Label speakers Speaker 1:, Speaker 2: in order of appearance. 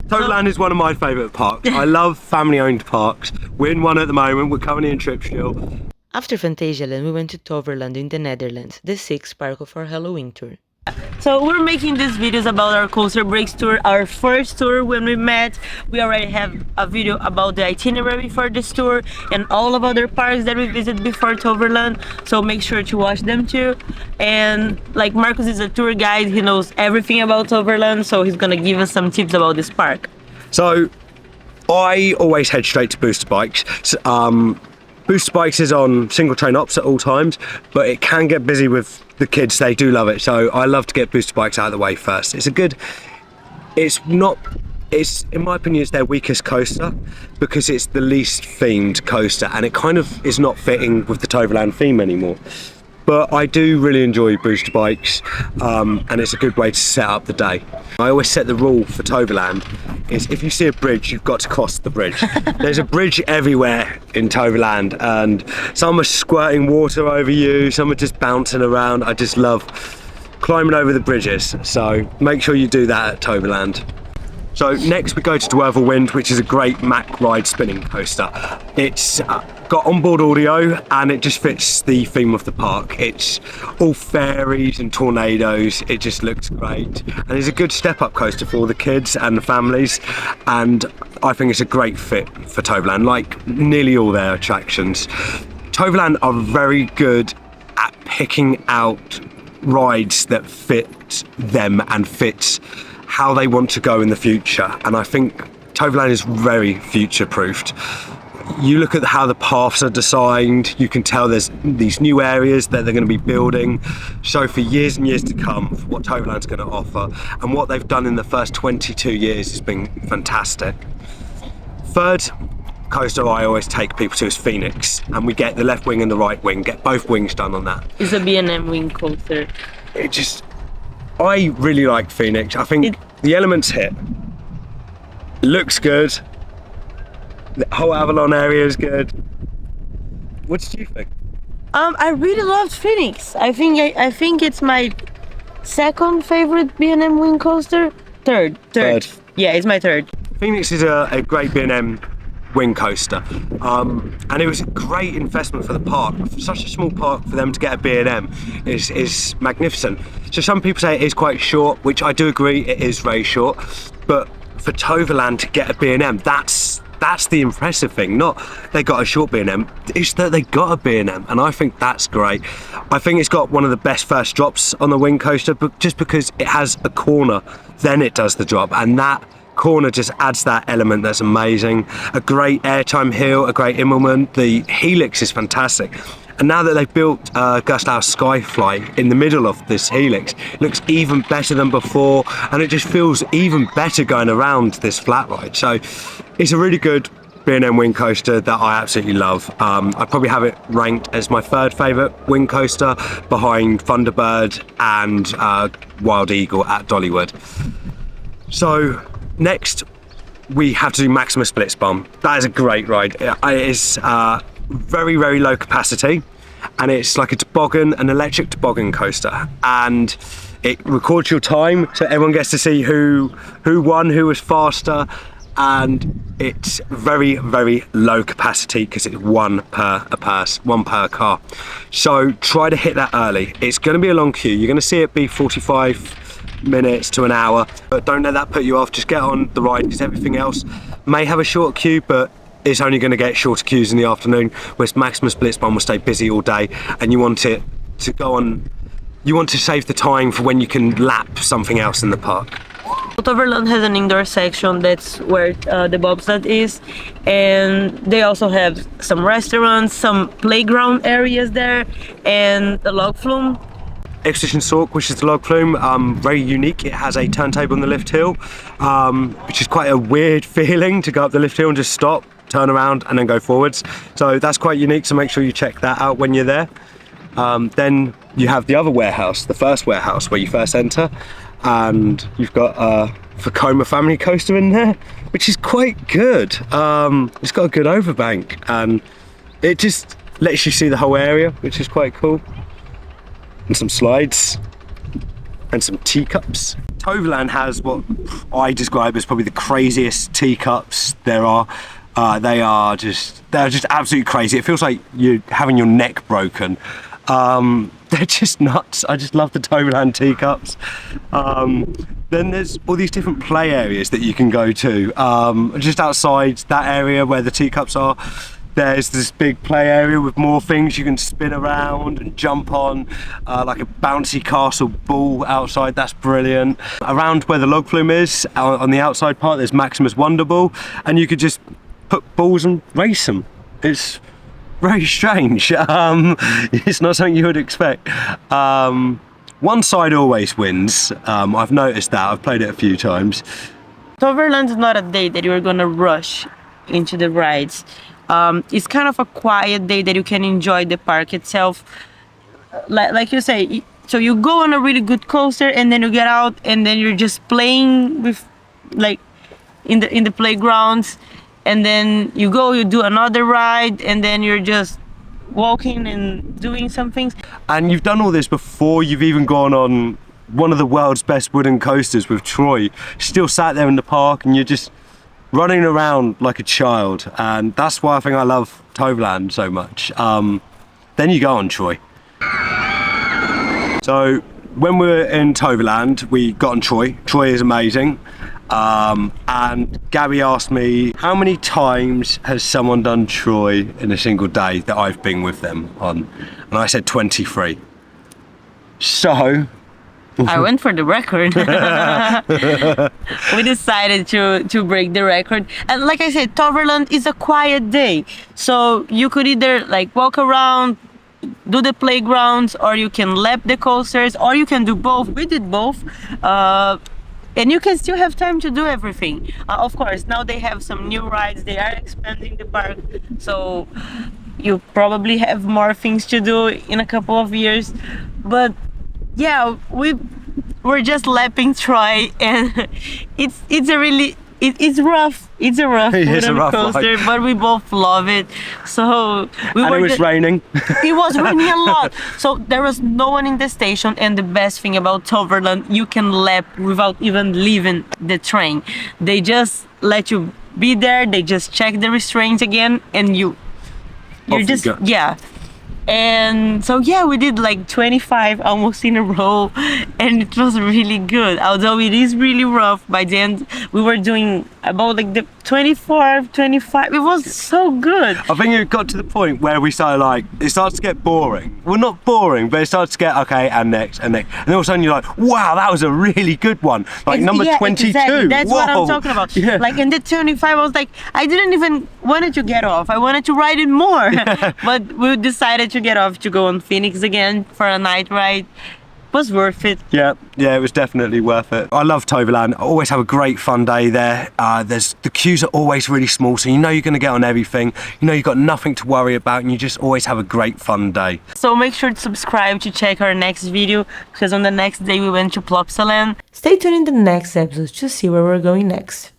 Speaker 1: Toverland is one of my favourite parks. I love family-owned parks. We're in one at the moment. We're currently in Tripsdale.
Speaker 2: After Phantasialand, we went to Toverland in the Netherlands, the 6th park of our Halloween tour.
Speaker 3: So we're making these videos about our coaster breaks tour, our first tour when we met. We already have a video about the itinerary for this tour and all of other parks that we visited before Toverland, so make sure to watch them too. And like Marcus is a tour guide, he knows everything about Toverland, so he's gonna give us some tips about this park.
Speaker 1: So I always head straight to Booster Bikes. Booster Bikes is on single train ops at all times, but it can get busy with the kids. They do love it, so I love to get Booster Bikes out of the way first. In my opinion, it's their weakest coaster because it's the least themed coaster, and it kind of is not fitting with the Toverland theme anymore. But I do really enjoy Booster Bikes, and it's a good way to set up the day. I always set the rule for Toverland is if you see a bridge, you've got to cross the bridge. There's a bridge everywhere in Toverland, and some are squirting water over you, some are just bouncing around. I just love climbing over the bridges, so make sure you do that at Toverland. So next we go to DWL Wind, which is a great Mack ride spinning coaster. It's got onboard audio and it just fits the theme of the park. It's all fairies and tornadoes. It just looks great, and it's a good step-up coaster for all the kids and the families, and I think it's a great fit for Toverland, like nearly all their attractions. Toverland are very good at picking out rides that fit them and fit how they want to go in the future, and I think Toverland is very future-proofed. You look at how the paths are designed, you can tell there's these new areas that they're going to be building, so for years and years to come, what Toverland's going to offer, and what they've done in the first 22 years has been fantastic. Third coaster I always take people to is Fenix, and we get the left wing and the right wing, get both wings done on that.
Speaker 3: It's a B&M wing coaster.
Speaker 1: I really like Fenix. I think the elements hit. It looks good. The whole Avalon area is good. What did you think?
Speaker 3: I really loved Fenix. I think it's my second favorite B&M wing coaster. Third. Yeah, it's my third.
Speaker 1: Fenix is a great B&M wing coaster, and it was a great investment for the park. For such a small park, for them to get a B&M is magnificent. So some people say it is quite short, which I do agree, it is very short, but for Toverland to get a B&M, that's the impressive thing. Not they got a short B&M, it's that they got a B&M, and I think that's great. I think it's got one of the best first drops on the wing coaster, but just because it has a corner, then it does the drop, and that corner just adds that element that's amazing. A great airtime hill, a great Immelman. The helix is fantastic, and now that they've built Gustav's Skyfly in the middle of this helix, it looks even better than before, and it just feels even better going around this flat ride. So it's a really good B&M wing coaster that I absolutely love. I probably have it ranked as my third favourite wing coaster, behind Thunderbird and Wild Eagle at Dollywood. So next, we have to do Maximus Blitz Bomb. That is a great ride. It is very, very low capacity, and it's like a toboggan, an electric toboggan coaster, and it records your time, so everyone gets to see who won, who was faster, and it's very, very low capacity because it's one per car. So try to hit that early. It's going to be a long queue. You're going to see it be 45 minutes to an hour, but don't let that put you off. Just get on the ride, because everything else may have a short queue, but it's only going to get shorter queues in the afternoon, whereas Maximus Blitz Bomb will stay busy all day, and you want it to go on. You want to save the time for when you can lap something else in the park.
Speaker 3: Toverland has an indoor section, that's where the bobsled is, and they also have some restaurants, some playground areas there, and the log flume.
Speaker 1: Expedition Zork, which is the log flume, very unique. It has a turntable on the lift hill, which is quite a weird feeling to go up the lift hill and just stop, turn around and then go forwards. So that's quite unique, so make sure you check that out when you're there. Then you have the other warehouse, the first warehouse where you first enter, and you've got a Vekoma family coaster in there, which is quite good. It's got a good overbank, and it just lets you see the whole area, which is quite cool. And some slides and some teacups. Toverland has what I describe as probably the craziest teacups there are. They're just absolutely crazy. It feels like you're having your neck broken. They're just nuts. I just love the Toverland teacups. Then there's all these different play areas that you can go to. Just outside that area where the teacups are, there's this big play area with more things you can spin around and jump on, like a bouncy castle ball outside. That's brilliant. Around where the log flume is, on the outside part, there's Maximus Ball, and you could just put balls and race them. It's very strange. It's not something you would expect. One side always wins. I've noticed that. I've played it a few times.
Speaker 3: Toverland is not a day that you're gonna rush into the rides. It's kind of a quiet day that you can enjoy the park itself. Like you say, so you go on a really good coaster and then you get out and then you're just playing with, like, in the playgrounds, and then you do another ride, and then you're just walking and doing some things.
Speaker 1: And you've done all this before you've even gone on one of the world's best wooden coasters with Troy. Still sat there in the park and you're just running around like a child, and that's why I think I love Toverland so much. Then you go on Troy. So when we were in Toverland, we got on Troy. Troy is amazing. And Gabby asked me, how many times has someone done Troy in a single day that I've been with them on? And I said 23. So
Speaker 3: I went for the record. We decided to break the record. And like I said, Toverland is a quiet day. So you could either like walk around, do the playgrounds, or you can lap the coasters, or you can do both. We did both. And you can still have time to do everything. Of course, now they have some new rides. They are expanding the park. So you probably have more things to do in a couple of years. But yeah, we're just lapping Troy, and it's rough. It's a rough wooden coaster, ride. But we both love it. So
Speaker 1: it was raining.
Speaker 3: It was raining a lot. So there was no one in the station, and the best thing about Toverland, you can lap without even leaving the train. They just let you be there. They just check the restraints again, and you're just yeah. And so yeah, we did like 25 almost in a row, and it was really good. Although it is really rough, by the end we were doing about like the 24, 25. It was so good.
Speaker 1: I think it got to the point where we started it starts to get boring. Well, not boring, but it starts to get okay, and next, and next. And all of a sudden you're like, wow, that was a really good one. Like number 22.
Speaker 3: Exactly. That's
Speaker 1: Whoa.
Speaker 3: what I'm talking about. Yeah. Like in the 25, I was like, I didn't even wanted to get off. I wanted to ride it more. But we decided to get off to go on Fenix again for a night ride. It was worth it. Yeah,
Speaker 1: it was definitely worth it. I love Toverland. I always have a great fun day there. The queues are always really small, so you know you're going to get on everything. You know you've got nothing to worry about, and you just always have a great fun day.
Speaker 3: So make sure to subscribe to check our next video, because on the next day we went to Plopsaland. Stay tuned in the next episode to see where we're going next.